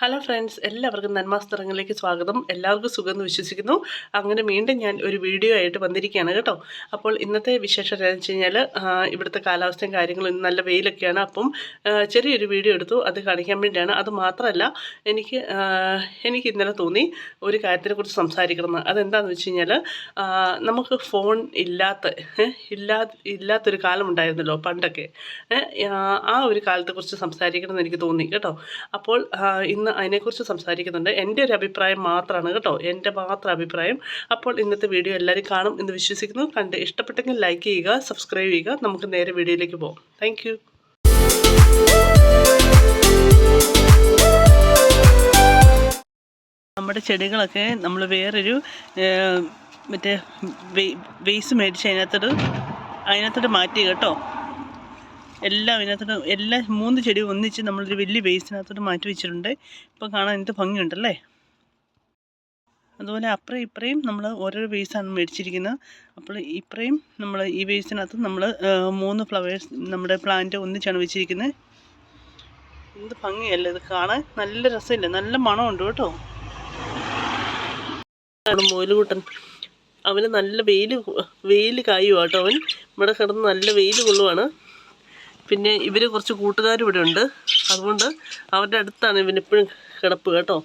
Hello friends, എല്ലാവർക്കും നന്മാസ്തരങ്ങളിലേക്ക് സ്വാഗതം. എല്ലാവർക്കും സുഖമെന്ന് വിശ്വസിക്കുന്നു. അങ്ങനെ വീണ്ടും ഞാൻ ഒരു വീഡിയോ ആയിട്ട് വന്നിരിക്കുകയാണ് കേട്ടോ. അപ്പോൾ ഇന്നത്തെ വിശേഷം എന്താണെന്ന് വെച്ച് കഴിഞ്ഞാൽ ഇവിടുത്തെ കാലാവസ്ഥയും കാര്യങ്ങളും ഇന്ന് നല്ല വെയിലൊക്കെയാണ്. അപ്പം ചെറിയൊരു വീഡിയോ എടുത്തു, അത് കാണിക്കാൻ വേണ്ടിയാണ്. അത് മാത്രമല്ല, എനിക്ക് ഇന്നലെ തോന്നി ഒരു കാര്യത്തിനെക്കുറിച്ച് സംസാരിക്കണമെന്ന്. അതെന്താണെന്ന് വെച്ച് കഴിഞ്ഞാൽ നമുക്ക് ഫോൺ ഇല്ലാത്തൊരു കാലം ഉണ്ടായിരുന്നല്ലോ പണ്ടൊക്കെ. ആ ഒരു കാലത്തെക്കുറിച്ച് സംസാരിക്കണമെന്ന് എനിക്ക് തോന്നി കേട്ടോ. അപ്പോൾ ഇന്ന് അതിനെക്കുറിച്ച് സംസാരിക്കുന്നുണ്ട്. എൻ്റെ ഒരു അഭിപ്രായം മാത്രമാണ് കേട്ടോ, എൻ്റെ മാത്രം അഭിപ്രായം. അപ്പോൾ ഇന്നത്തെ വീഡിയോ എല്ലാവരും കാണും എന്ന് വിശ്വസിക്കുന്നു. കണ്ട് ഇഷ്ടപ്പെട്ടെങ്കിൽ ലൈക്ക് ചെയ്യുക, സബ്സ്ക്രൈബ് ചെയ്യുക. നമുക്ക് നേരെ വീഡിയോയിലേക്ക് പോകാം. Thank you. നമ്മുടെ ചെടികളൊക്കെ നമ്മൾ വേറൊരു മറ്റേ വേസ്റ്റ് മേടിച്ച് അതിനകത്തോട്ട് മാറ്റി കേട്ടോ. എല്ലാം ഇതിനകത്തോട്ട് എല്ലാ 3 ചെടി ഒന്നിച്ച് നമ്മളൊരു വലിയ വേസ്റ്റിനകത്തോട്ട് മാറ്റി വെച്ചിട്ടുണ്ട്. ഇപ്പോൾ കാണാൻ എന്ത് ഭംഗിയുണ്ടല്ലേ. അതുപോലെ അപ്പുറം ഇപ്പുറയും നമ്മൾ ഓരോരോ വേസ്റ്റാണ് മേടിച്ചിരിക്കുന്നത്. അപ്പോൾ ഇപ്പുറയും നമ്മൾ ഈ വേസ്റ്റിനകത്ത് നമ്മൾ 3 ഫ്ലവേഴ്സ് നമ്മുടെ പ്ലാന്റ് ഒന്നിച്ചാണ് വെച്ചിരിക്കുന്നത്. എന്ത് ഭംഗിയല്ലേ ഇത് കാണാൻ, നല്ല രസമില്ല, നല്ല മണമുണ്ട് കേട്ടോ. മോലുകൂട്ടൻ അവന് നല്ല വെയിൽ കായുക കേട്ടോ. അവൻ ഇവിടെ കിടന്ന് നല്ല വെയിൽ കൊള്ളുവാണ്. പിന്നെ ഇവർ കുറച്ച് കൂട്ടുകാരും ഇവിടെ ഉണ്ട്, അതുകൊണ്ട് അവരുടെ അടുത്താണ് ഇവനെപ്പോഴും കിടപ്പ് കേട്ടോ.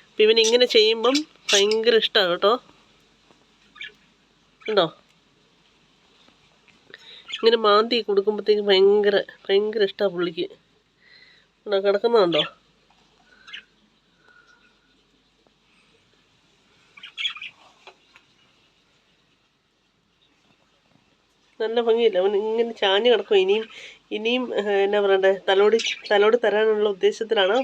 അപ്പം ഇവനിങ്ങനെ ചെയ്യുമ്പം ഭയങ്കര ഇഷ്ടമാണ് കേട്ടോ. ഉണ്ടോ, ഇങ്ങനെ മാന്തി കൊടുക്കുമ്പോഴത്തേക്ക് ഭയങ്കര ഇഷ്ടമാണ് പുള്ളിക്ക്. ഉണ്ടോ, കിടക്കുന്നതുണ്ടോ. നല്ല ഭംഗിയില്ല, അവൻ ഇങ്ങനെ ചാഞ്ഞ് കിടക്കും. ഇനിയും എന്നാ പറയണ്ടേ, തലോടി തരാനുള്ള ഉദ്ദേശത്തിലാണ്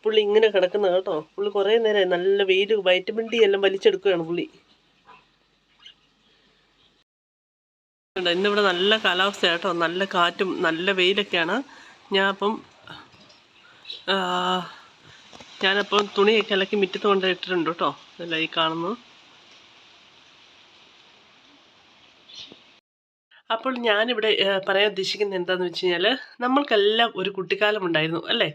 പുള്ളി ഇങ്ങനെ കിടക്കുന്നത് കേട്ടോ. പുള്ളി കുറേ നേരമായി നല്ല വെയിൽ, വൈറ്റമിൻ ഡി എല്ലാം വലിച്ചെടുക്കുകയാണ് പുള്ളി. ഇന്നിവിടെ നല്ല കാലാവസ്ഥ കേട്ടോ, നല്ല കാറ്റും നല്ല വെയിലൊക്കെയാണ്. ഞാനപ്പം തുണിയൊക്കെ ഇളക്കി മുറ്റത്ത് കൊണ്ടിട്ടിട്ടുണ്ട് കേട്ടോ. അല്ല ഈ കാണുന്നു. അപ്പോൾ ഞാനിവിടെ പറയാൻ ഉദ്ദേശിക്കുന്നത് എന്താണെന്ന് വെച്ച് കഴിഞ്ഞാൽ, നമ്മൾക്കെല്ലാം ഒരു കുട്ടിക്കാലം ഉണ്ടായിരുന്നു അല്ലേ.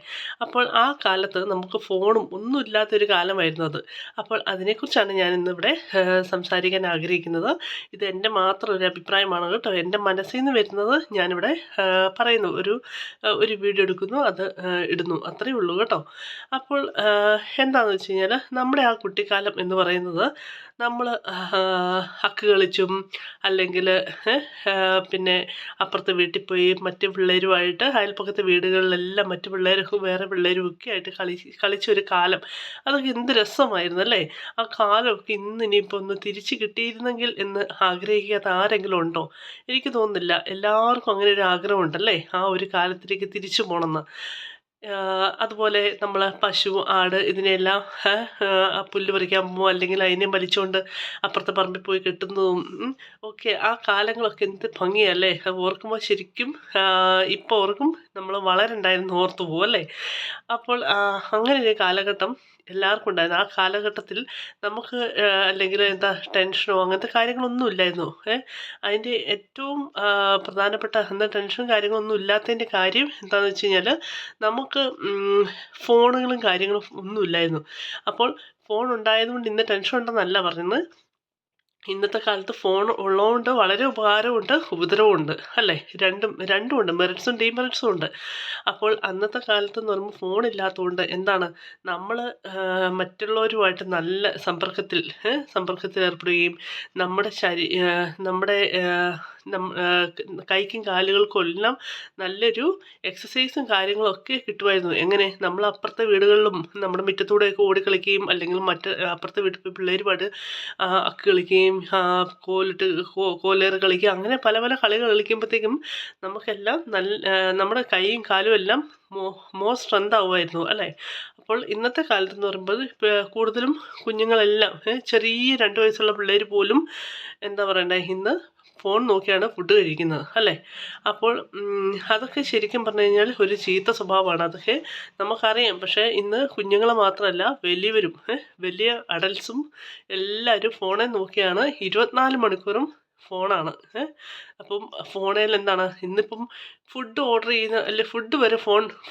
അപ്പോൾ ആ കാലത്ത് നമുക്ക് ഫോണും ഒന്നും ഇല്ലാത്തൊരു കാലമായിരുന്നു അത്. അപ്പോൾ അതിനെക്കുറിച്ചാണ് ഞാൻ ഇന്നിവിടെ സംസാരിക്കാൻ ആഗ്രഹിക്കുന്നത്. ഇത് എൻ്റെ മാത്രം ഒരു അഭിപ്രായമാണ് കേട്ടോ. എൻ്റെ മനസ്സിൽ നിന്ന് വരുന്നത് ഞാനിവിടെ പറയുന്നു, ഒരു വീഡിയോ എടുക്കുന്നു, അത് ഇടുന്നു, അത്രയേ ഉള്ളൂ കേട്ടോ. അപ്പോൾ എന്താണെന്ന് വെച്ച് കഴിഞ്ഞാൽ, നമ്മുടെ ആ കുട്ടിക്കാലം എന്ന് പറയുന്നത് നമ്മൾ അക്ക് കളിച്ചും അല്ലെങ്കിൽ പിന്നെ അപ്പുറത്തെ വീട്ടിൽ പോയി മറ്റു പിള്ളേരുമായിട്ട് അയൽപ്പക്കത്തെ വീടുകളിലെല്ലാം മറ്റു പിള്ളേരും വേറെ പിള്ളേരും ഒക്കെ ആയിട്ട് കളിച്ചൊരു കാലം. അതൊക്കെ എന്ത് രസമായിരുന്നു അല്ലേ. ആ കാലമൊക്കെ ഇനിയിപ്പോൾ ഒന്ന് തിരിച്ച് കിട്ടിയിരുന്നെങ്കിൽ എന്ന് ആഗ്രഹിക്കാത്ത ആരെങ്കിലും ഉണ്ടോ? എനിക്ക് തോന്നുന്നില്ല. എല്ലാവർക്കും അങ്ങനെ ഒരു ആഗ്രഹമുണ്ടല്ലേ, ആ ഒരു കാലത്തിലേക്ക് തിരിച്ചു പോകണമെന്ന്. അതുപോലെ നമ്മൾ പശു, ആട് ഇതിനെല്ലാം പുല്ല് പറിക്കാൻ പോകും, അല്ലെങ്കിൽ അതിനെ വലിച്ചുകൊണ്ട് അപ്പുറത്തെ പറമ്പിൽ പോയി കെട്ടുന്നതും ഒക്കെ ആ കാലങ്ങളൊക്കെ എന്ത് ഭംഗിയല്ലേ. അത് ഓർക്കുമ്പോൾ ശരിക്കും ഇപ്പോൾ ഓർക്കും നമ്മൾ വളരണ്ടായിരുന്നു ഓർത്തു പോകും അല്ലേ. അപ്പോൾ അങ്ങനെ ഒരു കാലഘട്ടം എല്ലാവർക്കും ഉണ്ടായിരുന്നു. ആ കാലഘട്ടത്തിൽ നമുക്ക് അല്ലെങ്കിൽ എന്താ ടെൻഷനോ അങ്ങനത്തെ കാര്യങ്ങളൊന്നും ഇല്ലായിരുന്നു. അതിൻ്റെ ഏറ്റവും പ്രധാനപ്പെട്ട എന്താ ടെൻഷനും കാര്യങ്ങളൊന്നും ഇല്ലാത്തതിൻ്റെ കാര്യം എന്താണെന്ന് വെച്ച് കഴിഞ്ഞാൽ, നമുക്ക് ഫോണുകളും കാര്യങ്ങളും ഒന്നും ഇല്ലായിരുന്നു. അപ്പോൾ ഫോൺ ഉണ്ടായതുകൊണ്ട് ഇന്ന് ടെൻഷൻ ഉണ്ടെന്നല്ല പറയുന്നത്. ഇന്നത്തെ കാലത്ത് ഫോൺ ഉള്ളതുകൊണ്ട് വളരെ ഉപകാരമുണ്ട്, ഉപദ്രവമുണ്ട് അല്ലേ. രണ്ടും ഉണ്ട്, മെറിറ്റ്സും ഡീമെറിറ്റ്സും ഉണ്ട്. അപ്പോൾ അന്നത്തെ കാലത്ത് എന്ന് പറയുമ്പോൾ ഫോൺ ഇല്ലാത്തതുകൊണ്ട് എന്താണ്, നമ്മൾ മറ്റുള്ളവരുമായിട്ട് നല്ല സമ്പർക്കത്തിൽ ഏർപ്പെടുകയും നമ്മുടെ കൈക്കും കാലുകൾക്കും എല്ലാം നല്ലൊരു എക്സസൈസും കാര്യങ്ങളൊക്കെ കിട്ടുമായിരുന്നു. എങ്ങനെ, നമ്മൾ അപ്പുറത്തെ വീടുകളിലും നമ്മുടെ മുറ്റത്തൂടെയൊക്കെ ഓടിക്കളിക്കുകയും അല്ലെങ്കിൽ അപ്പുറത്തെ വീട്ടിൽ പോയി പിള്ളേരുമായിട്ട് അക്ക് കളിക്കുകയും കോലേറ് കളിക്കുക, അങ്ങനെ പല പല കളികൾ കളിക്കുമ്പോഴത്തേക്കും നമുക്കെല്ലാം നമ്മുടെ കൈയും കാലും എല്ലാം മോർ സ്ട്രെങ്ത് ആവുമായിരുന്നു അല്ലേ. അപ്പോൾ ഇന്നത്തെ കാലത്തെന്ന് പറയുമ്പോൾ കൂടുതലും കുഞ്ഞുങ്ങളെല്ലാം ചെറിയ 2 വയസ്സുള്ള പിള്ളേർ പോലും എന്താ പറയണ്ടേ, ഇന്ന് ഫോൺ നോക്കിയാണ് ഫുഡ് കഴിക്കുന്നത് അല്ലേ. അപ്പോൾ അതൊക്കെ ശരിക്കും പറഞ്ഞു കഴിഞ്ഞാൽ ഒരു ചീത്ത സ്വഭാവമാണ്. അതൊക്കെ നമുക്കറിയാം. പക്ഷേ ഇന്ന് കുഞ്ഞുങ്ങൾ മാത്രമല്ല, വലിയവരും വലിയ അഡൽട്സും എല്ലാവരും ഫോണിൽ നോക്കിയാണ് 24 മണിക്കൂറും ഫോണാണ്. അപ്പം ഫോണിൽ എന്താണ് ഇന്നിപ്പം ഫുഡ് ഓർഡർ ചെയ്യുന്ന അല്ലെ ഫുഡ് വരെ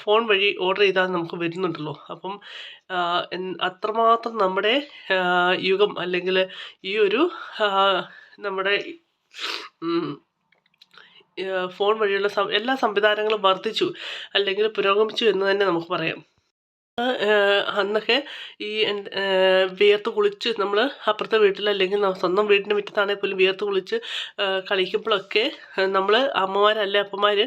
ഫോൺ വഴി ഓർഡർ ചെയ്താൽ നമുക്ക് വരുന്നുണ്ടല്ലോ. അപ്പം അത്രമാത്രം നമ്മുടെ യുഗം അല്ലെങ്കിൽ ഈ ഒരു നമ്മുടെ ഫോൺ വഴിയുള്ള എല്ലാ സംവിധാനങ്ങളും വർദ്ധിച്ചു അല്ലെങ്കിൽ പുരോഗമിച്ചു എന്ന് തന്നെ നമുക്ക് പറയാം. അന്നൊക്കെ ഈ വിയർത്ത് കുളിച്ച് നമ്മൾ അപ്പുറത്തെ വീട്ടിൽ അല്ലെങ്കിൽ സ്വന്തം വീടിൻ്റെ മുറ്റത്താണെങ്കിൽ പോലും വിയർത്ത് കുളിച്ച് കളിക്കുമ്പോഴൊക്കെ നമ്മൾ അമ്മമാരല്ലേ അപ്പന്മാർ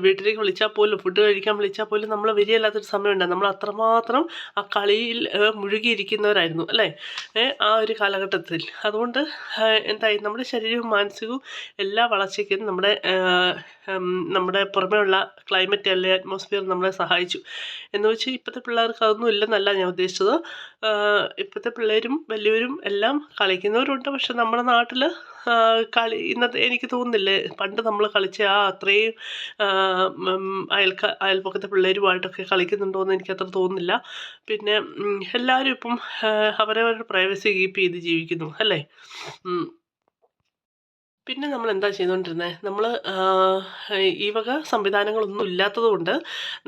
വീട്ടിലേക്ക് വിളിച്ചാൽ പോലും ഫുഡ് കഴിക്കാൻ വിളിച്ചാൽ പോലും നമ്മൾ വരികയില്ലാത്തൊരു സമയമുണ്ട്. നമ്മൾ അത്രമാത്രം ആ കളിയിൽ മുഴുകിയിരിക്കുന്നവരായിരുന്നു അല്ലേ ആ ഒരു കാലഘട്ടത്തിൽ. അതുകൊണ്ട് എന്തായി നമ്മുടെ ശരീരവും മാനസികവും എല്ലാ വളർച്ചയ്ക്കും നമ്മുടെ പുറമേ ഉള്ള ക്ലൈമറ്റ് അല്ലെങ്കിൽ അറ്റ്മോസ്ഫിയർ നമ്മളെ സഹായിച്ചു. എന്ന് വെച്ചാൽ ഇപ്പോഴത്തെ പിള്ളേർക്ക് അതൊന്നും ഇല്ലെന്നല്ല ഞാൻ ഉദ്ദേശിച്ചത്. ഇപ്പോഴത്തെ പിള്ളേരും വലിയവരും എല്ലാം കളിക്കുന്നവരുണ്ട്. പക്ഷെ നമ്മുടെ നാട്ടിൽ ഇന്നത്തെ എനിക്ക് തോന്നുന്നില്ലേ പണ്ട് നമ്മൾ കളിച്ച അത്രയും അയൽപ്പക്കത്തെ പിള്ളേരുമായിട്ടൊക്കെ കളിക്കുന്നുണ്ടോ എന്ന് എനിക്കത്ര തോന്നുന്നില്ല. പിന്നെ എല്ലാവരും ഇപ്പം അവരവരുടെ പ്രൈവസി കീപ്പ് ചെയ്ത് ജീവിക്കുന്നു അല്ലേ. പിന്നെ നമ്മൾ എന്താ ചെയ്തുകൊണ്ടിരുന്നത്, നമ്മൾ ഈ വക സംവിധാനങ്ങളൊന്നും ഇല്ലാത്തത് കൊണ്ട്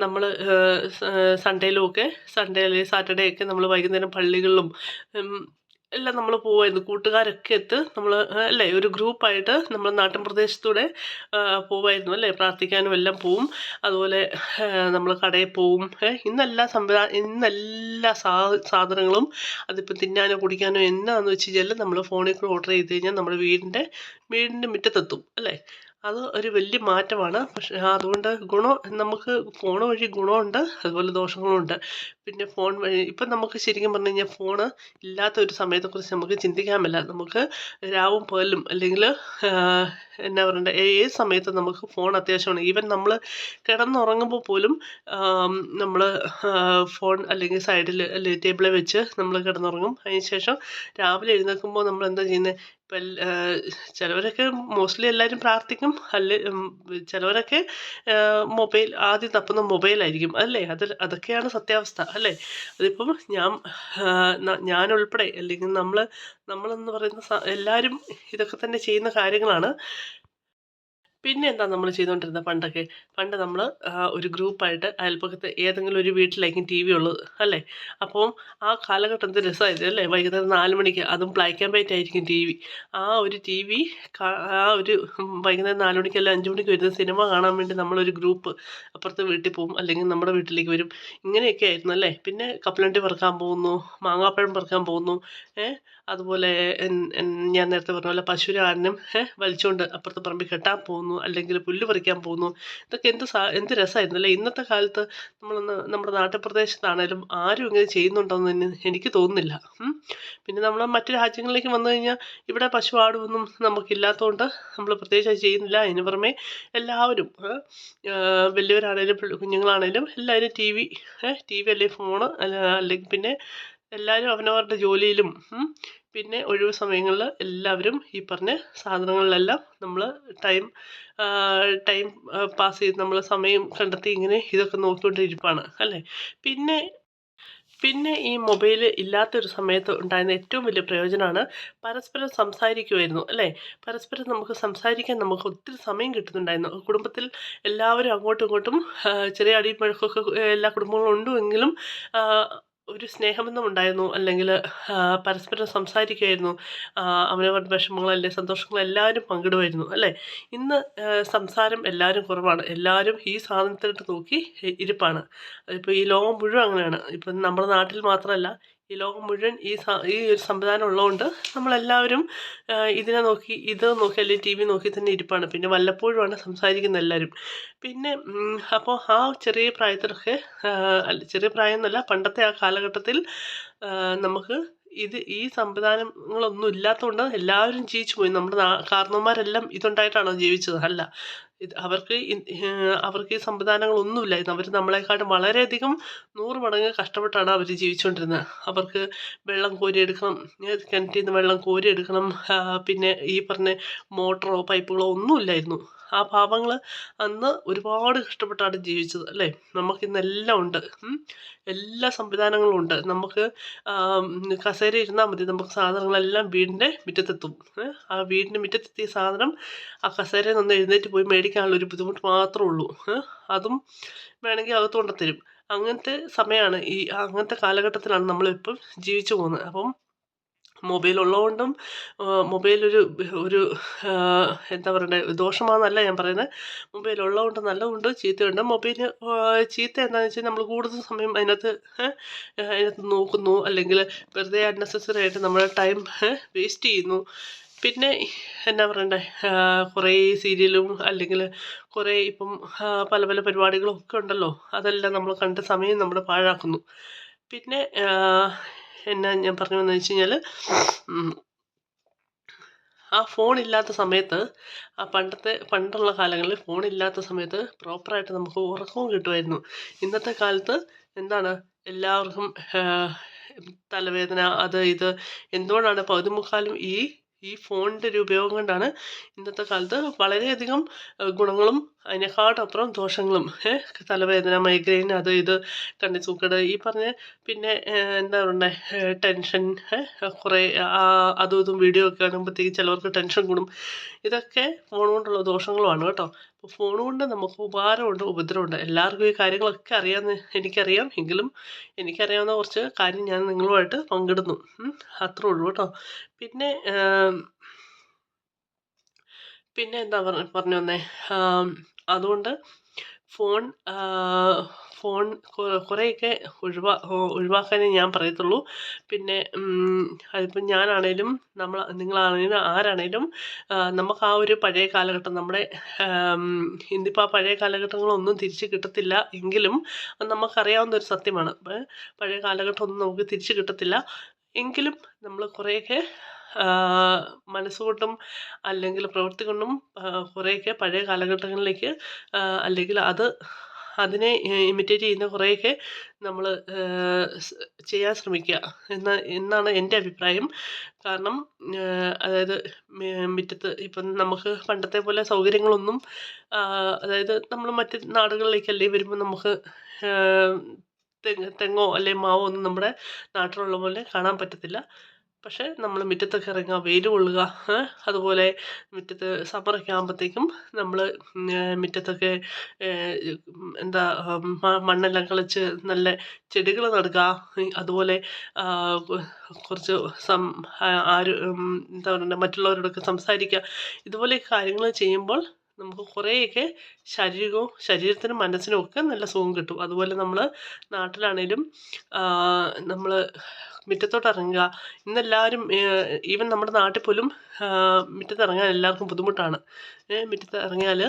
നമ്മൾ സൺഡേയിലുമൊക്കെ അല്ലെങ്കിൽ സാറ്റർഡേ ഒക്കെ നമ്മൾ വൈകുന്നേരം പള്ളികളിലും എല്ലാം നമ്മൾ പോകുമായിരുന്നു. കൂട്ടുകാരൊക്കെ നമ്മൾ അല്ലേ ഒരു ഗ്രൂപ്പായിട്ട് നമ്മൾ നാട്ടിൻ പ്രദേശത്തൂടെ പോകുമായിരുന്നു അല്ലേ. പ്രാർത്ഥിക്കാനും എല്ലാം പോവും. അതുപോലെ നമ്മൾ കടയിൽ പോവും. ഇന്നെല്ലാ സാധനങ്ങളും അതിപ്പോൾ തിന്നാനോ കുടിക്കാനോ എന്നാന്ന് വെച്ച് കഴിഞ്ഞാൽ നമ്മൾ ഫോണിൽ കൂടെ ഓർഡർ ചെയ്ത് കഴിഞ്ഞാൽ നമ്മുടെ വീടിൻ്റെ മുറ്റത്തെത്തും അല്ലേ. അത് ഒരു വലിയ മാറ്റമാണ്. പക്ഷേ അതുകൊണ്ട് നമുക്ക് ഫോൺ വഴി ഗുണമുണ്ട് അതുപോലെ ദോഷങ്ങളുമുണ്ട്. പിന്നെ ഫോൺ വഴി ഇപ്പം നമുക്ക് ശരിക്കും പറഞ്ഞു കഴിഞ്ഞാൽ ഫോണ് ഇല്ലാത്ത ഒരു സമയത്തെക്കുറിച്ച് നമുക്ക് ചിന്തിക്കാൻ പറ്റില്ല. നമുക്ക് രാവും പകലും അല്ലെങ്കിൽ എന്നാ പറയണ്ടേ ഏത് സമയത്തും നമുക്ക് ഫോൺ അത്യാവശ്യമാണ്. ഈവൻ നമ്മൾ കിടന്നുറങ്ങുമ്പോൾ പോലും നമ്മൾ ഫോൺ അല്ലെങ്കിൽ സൈഡിൽ അല്ലെങ്കിൽ ടേബിളിൽ വെച്ച് നമ്മൾ കിടന്നുറങ്ങും. അതിന് ശേഷം രാവിലെ എഴുന്നേൽക്കുമ്പോൾ നമ്മൾ എന്താ ചെയ്യുന്നത്, ഇപ്പം ചിലവരൊക്കെ മോസ്റ്റ്ലി എല്ലാവരും പ്രാർത്ഥിക്കും. ചിലവരൊക്കെ ആദ്യം തപ്പുന്ന മൊബൈലായിരിക്കും അല്ലേ. അതൊക്കെയാണ് സത്യാവസ്ഥ അല്ലേ. അതിപ്പം ഞാനുൾപ്പെടെ അല്ലെങ്കിൽ നമ്മളെന്ന് പറയുന്ന എല്ലാവരും ഇതൊക്കെ തന്നെ ചെയ്യുന്ന കാര്യങ്ങളാണ്. പിന്നെ എന്താ നമ്മൾ ചെയ്തുകൊണ്ടിരുന്നത് പണ്ട് നമ്മൾ ഒരു ഗ്രൂപ്പായിട്ട് അയൽപ്പക്കത്ത് ഏതെങ്കിലും ഒരു വീട്ടിലായിരിക്കും ടി വി ഉള്ളത് അല്ലേ. അപ്പോൾ ആ കാലഘട്ടം എന്ത് രസമായിരുന്നു അല്ലേ. വൈകുന്നേരം 4 മണിക്ക് അതും ബ്ലാക്ക് ആൻഡ് വൈറ്റ് ആയിരിക്കും ടി വി. ആ ഒരു ടി വി വൈകുന്നേരം 4 മണിക്ക് അല്ല 5 മണിക്ക് വരുന്ന സിനിമ കാണാൻ വേണ്ടി നമ്മളൊരു ഗ്രൂപ്പ് അപ്പുറത്തെ വീട്ടിൽ പോകും അല്ലെങ്കിൽ നമ്മുടെ വീട്ടിലേക്ക് വരും. ഇങ്ങനെയൊക്കെ ആയിരുന്നു അല്ലേ. പിന്നെ കപ്പലണ്ടി പെറുക്കാൻ പോകുന്നു, മാങ്ങാപ്പഴം പെറുക്കാൻ പോകുന്നു. അതുപോലെ ഞാൻ നേരത്തെ പറഞ്ഞ പോലെ പശുരാടിനും വലിച്ചുകൊണ്ട് അപ്പുറത്തെ പറമ്പിൽ കെട്ടാൻ പോകുന്നു അല്ലെങ്കിൽ പുല്ല് പറിക്കാൻ പോകുന്നു. ഇതൊക്കെ എന്ത് രസമായിരുന്നു അല്ലേ. ഇന്നത്തെ കാലത്ത് നമ്മുടെ നാട്ടുപ്രദേശത്താണേലും ആരും ഇങ്ങനെ ചെയ്യുന്നുണ്ടോയെന്ന് എനിക്ക് തോന്നുന്നില്ല. പിന്നെ നമ്മൾ മറ്റു രാജ്യങ്ങളിലേക്ക് വന്നു കഴിഞ്ഞാൽ ഇവിടെ പശു ആടുമൊന്നും നമുക്കില്ലാത്തതുകൊണ്ട് നമ്മൾ പ്രത്യേകിച്ച് അത് ചെയ്യുന്നില്ല. അതിന് പുറമെ എല്ലാവരും വലിയവരാണേലും കുഞ്ഞുങ്ങളാണേലും എല്ലാവരും ടി വി അല്ലെങ്കിൽ ഫോണ് അല്ലെങ്കിൽ പിന്നെ എല്ലാവരും അവനവരുടെ ജോലിയിലും പിന്നെ ഒഴിവ് സമയങ്ങളിൽ എല്ലാവരും ഈ പറഞ്ഞ സാധനങ്ങളിലെല്ലാം നമ്മൾ ടൈം പാസ് ചെയ്ത് നമ്മൾ സമയം കണ്ടെത്തി ഇങ്ങനെ ഇതൊക്കെ നോക്കിക്കൊണ്ടിരിപ്പാണ് അല്ലേ. പിന്നെ ഈ മൊബൈൽ ഇല്ലാത്തൊരു സമയത്ത് ഉണ്ടായിരുന്ന ഏറ്റവും വലിയ പ്രയോജനമാണ് പരസ്പരം സംസാരിക്കുമായിരുന്നു അല്ലേ. പരസ്പരം നമുക്ക് സംസാരിക്കാൻ നമുക്ക് ഒത്തിരി സമയം കിട്ടുന്നുണ്ടായിരുന്നു. കുടുംബത്തിൽ എല്ലാവരും അങ്ങോട്ടും ഇങ്ങോട്ടും ചെറിയ അടിയും വഴക്കൊക്കെ എല്ലാ കുടുംബങ്ങളും ഉണ്ടെങ്കിലും ഒരു സ്നേഹബന്ധം ഉണ്ടായിരുന്നു. അല്ലെങ്കിൽ പരസ്പരം സംസാരിക്കുമായിരുന്നു. അവനവരുടെ വിഷമങ്ങൾ അല്ലെങ്കിൽ സന്തോഷങ്ങൾ എല്ലാവരും പങ്കിടുമായിരുന്നു അല്ലേ. ഇന്ന് സംസാരം എല്ലാവരും കുറവാണ്. എല്ലാവരും ഈ സാധനത്തിലോട്ട് നോക്കി ഇരിപ്പാണ്. ഇപ്പോൾ ഈ ലോകം മുഴുവൻ അങ്ങനെയാണ്. ഇപ്പം നമ്മുടെ നാട്ടിൽ മാത്രമല്ല ഈ ലോകം മുഴുവൻ ഈ ഒരു സംവിധാനം ഉള്ളതുകൊണ്ട് നമ്മളെല്ലാവരും ഇത് നോക്കി അല്ലെങ്കിൽ ടി വി നോക്കി തന്നെ ഇരിപ്പാണ്. പിന്നെ വല്ലപ്പോഴുമാണ് സംസാരിക്കുന്നത് എല്ലാവരും. പിന്നെ അപ്പോൾ ആ ചെറിയ പ്രായത്തിലൊക്കെ ചെറിയ പ്രായം എന്നല്ല പണ്ടത്തെ ആ കാലഘട്ടത്തിൽ നമുക്ക് ഈ സംവിധാനങ്ങളൊന്നും ഇല്ലാത്തതുകൊണ്ട് എല്ലാവരും ജീവിച്ചു പോയി. നമ്മുടെ കാരണവന്മാരെല്ലാം ഇതുണ്ടായിട്ടാണോ ജീവിച്ചത്? അല്ല. അവർക്ക് ഈ സംവിധാനങ്ങളൊന്നുമില്ലായിരുന്നു. അവർ നമ്മളെക്കാട്ടും വളരെയധികം 100 മടങ്ങ് കഷ്ടപ്പെട്ടാണ് അവർ ജീവിച്ചുകൊണ്ടിരുന്നത്. അവർക്ക് വെള്ളം കോരിയെടുക്കണം, കിണറ്റിൽ നിന്ന് വെള്ളം കോരിയെടുക്കണം. പിന്നെ ഈ പറഞ്ഞ മോട്ടറോ പൈപ്പുകളോ ഒന്നുമില്ലായിരുന്നു. ആ പാവങ്ങൾ അന്ന് ഒരുപാട് കഷ്ടപ്പെട്ടാണ് ജീവിച്ചത് അല്ലേ. നമുക്കിന്നെല്ലാം ഉണ്ട്, എല്ലാ സംവിധാനങ്ങളും ഉണ്ട്. നമുക്ക് കസേര ഇരുന്നാൽ മതി, നമുക്ക് സാധനങ്ങളെല്ലാം വീടിൻ്റെ മുറ്റത്തെത്തും. ആ വീടിൻ്റെ മുറ്റത്തെത്തിയ സാധനം ആ കസേരയിൽ നിന്ന് എഴുന്നേറ്റ് പോയി മേടിക്കാനുള്ള ഒരു ബുദ്ധിമുട്ട് മാത്രമേ ഉള്ളൂ. അതും വേണമെങ്കിൽ അകത്ത് കൊണ്ടുത്തരും. അങ്ങനത്തെ സമയമാണ് അങ്ങനത്തെ കാലഘട്ടത്തിലാണ് നമ്മളിപ്പം ജീവിച്ചു പോകുന്നത്. അപ്പം മൊബൈൽ ഉള്ളതുകൊണ്ടും മൊബൈലൊരു ഒരു എന്താ പറയണ്ടേ, ദോഷമാണെന്നല്ല ഞാൻ പറയുന്നത്. മൊബൈൽ ഉള്ളതുകൊണ്ട് നല്ലതുണ്ട്, ചീത്തയുണ്ട്. മൊബൈൽ ചീത്ത എന്താണെന്ന് വെച്ചാൽ നമ്മൾ കൂടുതൽ സമയം അതിനകത്ത് നോക്കുന്നു, അല്ലെങ്കിൽ വെറുതെ അൺനെസസറി ആയിട്ട് നമ്മുടെ ടൈം വേസ്റ്റ് ചെയ്യുന്നു. പിന്നെ എന്നാ പറയണ്ടേ, കുറേ സീരിയലും അല്ലെങ്കിൽ കുറേ ഇപ്പം പല പല പരിപാടികളും ഒക്കെ ഉണ്ടല്ലോ, അതെല്ലാം നമ്മൾ കണ്ട സമയം നമ്മൾ പാഴാക്കുന്നു. പിന്നെ എന്നാ ഞാൻ പറഞ്ഞു വന്നു വെച്ച് കഴിഞ്ഞാൽ, ആ ഫോണില്ലാത്ത സമയത്ത്, പണ്ടുള്ള കാലങ്ങളിൽ ഫോണില്ലാത്ത സമയത്ത് പ്രോപ്പറായിട്ട് നമുക്ക് ഉറക്കവും കിട്ടുമായിരുന്നു. ഇന്നത്തെ കാലത്ത് എന്താണ്, എല്ലാവർക്കും തലവേദന, അത് ഇത്. എന്തുകൊണ്ടാണ്? പകുതി മുക്കാലും ഈ ഫോണിൻ്റെ ഒരു ഉപയോഗം കൊണ്ടാണ് ഇന്നത്തെ കാലത്ത് വളരെയധികം ഗുണങ്ങളും അതിനെക്കാട്ടപ്പുറം ദോഷങ്ങളും. തലവേദന, മൈഗ്രെയിൻ, അത് ഇത്, കണ്ണി സൂക്കേട്, ഈ പറഞ്ഞ. പിന്നെ എന്താ പറയണ്ടേ, ടെൻഷൻ, കുറേ അതും ഇതും വീഡിയോ ഒക്കെ കാണുമ്പോഴത്തേക്കും ചിലവർക്ക് ടെൻഷൻ കൂടും. ഇതൊക്കെ ഫോൺ കൊണ്ടുള്ള ദോഷങ്ങളുമാണ് കേട്ടോ. അപ്പോൾ ഫോൺ കൊണ്ട് നമുക്ക് ഉപകാരമുണ്ട്, ഉപദ്രവമുണ്ട്. എല്ലാവർക്കും ഈ കാര്യങ്ങളൊക്കെ അറിയാമെന്ന് എനിക്കറിയാം. എങ്കിലും എനിക്കറിയാവുന്ന കുറച്ച് കാര്യം ഞാൻ നിങ്ങളുമായിട്ട് പങ്കിടുന്നു. അത്രേ ഉള്ളൂ കേട്ടോ. പിന്നെ എന്താ പറഞ്ഞു വന്നേ, അതുകൊണ്ട് ഫോൺ കുറേയൊക്കെ ഒഴിവാക്കാനേ ഞാൻ പറയത്തുള്ളൂ. പിന്നെ അതിപ്പം ഞാനാണേലും നിങ്ങളാണേലും ആരാണേലും നമുക്ക് ആ ഒരു പഴയ കാലഘട്ടം, നമ്മുടെ ഇന്നിപ്പോൾ ആ പഴയ കാലഘട്ടങ്ങളൊന്നും തിരിച്ച് കിട്ടത്തില്ല എങ്കിലും നമുക്കറിയാവുന്ന ഒരു സത്യമാണ്. പഴയ കാലഘട്ടമൊന്നും നമുക്ക് തിരിച്ച് കിട്ടത്തില്ല എങ്കിലും നമ്മൾ കുറേയൊക്കെ മനസ്സുകൊണ്ടും അല്ലെങ്കിൽ പ്രവൃത്തി കൊണ്ടും കുറേയൊക്കെ പഴയ കാലഘട്ടങ്ങളിലേക്ക്, അല്ലെങ്കിൽ അതിനെ ഇമിറ്റേറ്റ് ചെയ്യുന്ന കുറേയൊക്കെ നമ്മൾ ചെയ്യാൻ ശ്രമിക്കുക എന്നാണ് എൻ്റെ അഭിപ്രായം. കാരണം അതായത് മുറ്റത്ത് ഇപ്പം നമുക്ക് പണ്ടത്തെ പോലെ സൗകര്യങ്ങളൊന്നും, അതായത് നമ്മൾ മറ്റ് നാടുകളിലേക്കല്ലേ വരുമ്പോൾ നമുക്ക് തെങ്ങോ അല്ലെങ്കിൽ മാവോ ഒന്നും നമ്മുടെ നാട്ടിലുള്ള പോലെ കാണാൻ പറ്റത്തില്ല. പക്ഷേ നമ്മൾ മുറ്റത്തൊക്കെ ഇറങ്ങുക, വെയിൽ കൊള്ളുക, അതുപോലെ മുറ്റത്ത് സമ്മറൊക്കെ ആകുമ്പോഴത്തേക്കും നമ്മൾ മുറ്റത്തൊക്കെ എന്താ മണ്ണെല്ലാം കളിച്ച് നല്ല ചെടികൾ നടുക, അതുപോലെ കുറച്ച് എന്താ പറയുക, മറ്റുള്ളവരോടൊക്കെ സംസാരിക്കുക. ഇതുപോലെ കാര്യങ്ങൾ ചെയ്യുമ്പോൾ നമുക്ക് കുറേയൊക്കെ ശരീരത്തിനും മനസ്സിനും ഒക്കെ നല്ല സുഖം കിട്ടും. അതുപോലെ നമ്മൾ നാട്ടിലാണേലും നമ്മൾ മുറ്റത്തോട്ട് ഇറങ്ങുക. ഇന്നെല്ലാവരും ഈവൻ നമ്മുടെ നാട്ടിൽ പോലും മുറ്റത്തിറങ്ങാൻ എല്ലാവർക്കും ബുദ്ധിമുട്ടാണ്. മുറ്റത്ത് ഇറങ്ങിയാൽ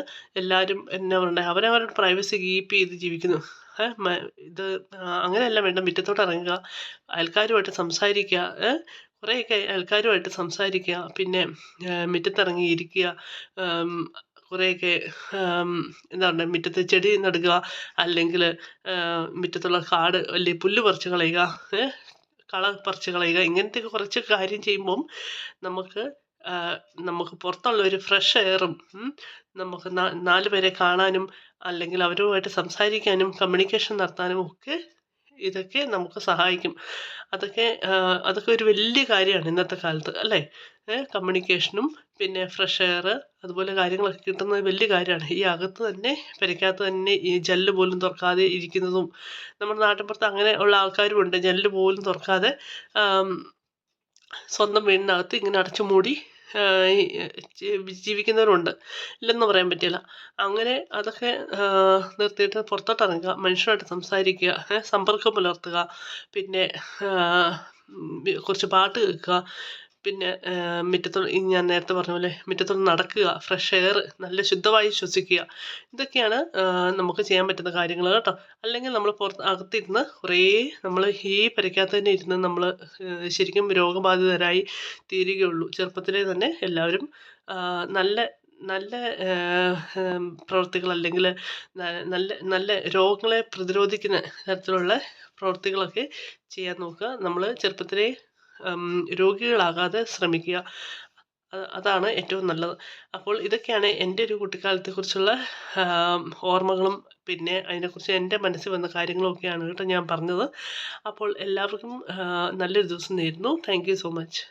എല്ലാവരും എന്നാ പറയണ്ടേ, അവരവരുടെ പ്രൈവസി കീപ്പ് ചെയ്ത് ജീവിക്കുന്നു. ഇത് അങ്ങനെയല്ല വേണ്ട. മുറ്റത്തോട്ട് ഇറങ്ങുക, അയൽക്കാരുമായിട്ട് സംസാരിക്കുക, കുറേയൊക്കെ അയൽക്കാരുമായിട്ട് സംസാരിക്കുക. പിന്നെ മുറ്റത്തിറങ്ങി ഇരിക്കുക, കുറേയൊക്കെ എന്താ പറയുക, മുറ്റത്ത് ചെടി നടുക, അല്ലെങ്കിൽ മുറ്റത്തുള്ള കാട് അല്ലെങ്കിൽ പുല്ല് പറിച്ച് കളയുക, കള പറിച്ച് കളയുക. ഇങ്ങനത്തെയൊക്കെ കുറച്ച് കാര്യം ചെയ്യുമ്പം നമുക്ക് പുറത്തുള്ള ഒരു ഫ്രഷ് എയറും, നമുക്ക് 4 പേരെ കാണാനും അല്ലെങ്കിൽ അവരുമായിട്ട് സംസാരിക്കാനും കമ്മ്യൂണിക്കേഷൻ നടത്താനും ഒക്കെ ഇതൊക്കെ നമുക്ക് സഹായിക്കും. അതൊക്കെ ഒരു വലിയ കാര്യമാണ് ഇന്നത്തെ കാലത്ത് അല്ലേ. കമ്മ്യൂണിക്കേഷനും പിന്നെ ഫ്രഷ് എയർ, അതുപോലെ കാര്യങ്ങളൊക്കെ കിട്ടുന്നത് വലിയ കാര്യമാണ്. ഈ അകത്ത് തന്നെ, പെരയ്ക്കകത്ത് തന്നെ ഈ ജനൽ പോലും തുറക്കാതെ ഇരിക്കുന്നതും, നമ്മുടെ നാട്ടിൻപുറത്ത് അങ്ങനെ ഉള്ള ആൾക്കാരും ഉണ്ട്. ജനൽ പോലും തുറക്കാതെ സ്വന്തം വീടിനകത്ത് ഇങ്ങനെ അടച്ചു മൂടി ജീവിക്കുന്നവരുണ്ട്, ഇല്ലെന്ന് പറയാൻ പറ്റില്ല. അങ്ങനെ അതൊക്കെ നിർത്തിയിട്ട് പുറത്തോട്ട് ഇറങ്ങുക, മനുഷ്യരുമായിട്ട് സംസാരിക്കുക, സമ്പർക്കം പുലർത്തുക. പിന്നെ കുറച്ച് പാട്ട് കേൾക്കുക. പിന്നെ ഞാൻ നേരത്തെ പറഞ്ഞ പോലെ മുറ്റത്തോട്ട് നടക്കുക, ഫ്രഷ് എയർ, നല്ല ശുദ്ധവായു ശ്വസിക്കുക. ഇതൊക്കെയാണ് നമുക്ക് ചെയ്യാൻ പറ്റുന്ന കാര്യങ്ങൾ കേട്ടോ. അല്ലെങ്കിൽ നമ്മൾ അകത്തിരുന്ന് നമ്മൾ ഈ പെരയ്ക്കകത്ത് തന്നെ ഇരുന്ന് നമ്മൾ ശരിക്കും രോഗബാധിതരായി തീരുകയുള്ളൂ. ചെറുപ്പത്തിലേ തന്നെ എല്ലാവരും നല്ല നല്ല പ്രവൃത്തികൾ, അല്ലെങ്കിൽ നല്ല നല്ല രോഗങ്ങളെ പ്രതിരോധിക്കുന്ന തരത്തിലുള്ള പ്രവൃത്തികളൊക്കെ ചെയ്യാൻ നോക്കുക. നമ്മൾ ചെറുപ്പത്തിലേ രോഗികളാകാതെ ശ്രമിക്കുക. അതാണ് ഏറ്റവും നല്ലത്. അപ്പോൾ ഇതൊക്കെയാണ് എൻ്റെ ഒരു കുട്ടിക്കാലത്തെക്കുറിച്ചുള്ള ഓർമ്മകളും പിന്നെ അതിനെക്കുറിച്ച് എൻ്റെ മനസ്സിൽ വന്ന കാര്യങ്ങളും ഒക്കെയാണ് കേട്ടോ ഞാൻ പറഞ്ഞത്. അപ്പോൾ എല്ലാവർക്കും നല്ലൊരു ദിവസം നേരുന്നു. Thank you so much.